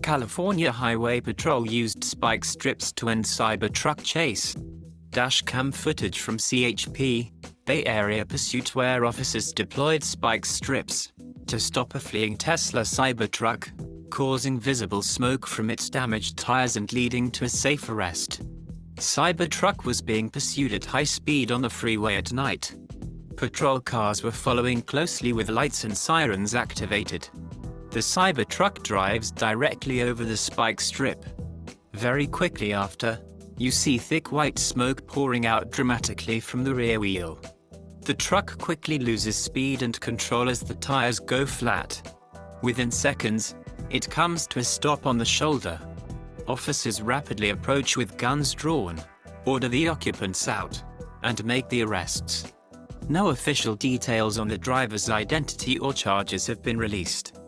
California Highway Patrol used spike strips to end Cybertruck chase. Dashcam footage from CHP, Bay Area pursuit where officers deployed spike strips to stop a fleeing Tesla Cybertruck, causing visible smoke from its damaged tires and leading to a safe arrest. Cybertruck was being pursued at high speed on the freeway at night. Patrol cars were following closely with lights and sirens activated. The Cybertruck drives directly over the spike strip. Very quickly after, you see thick white smoke pouring out dramatically from the rear wheel. The truck quickly loses speed and control as the tires go flat. Within seconds, it comes to a stop on the shoulder. Officers rapidly approach with guns drawn, order the occupants out, and make the arrests. No official details on the driver's identity or charges have been released.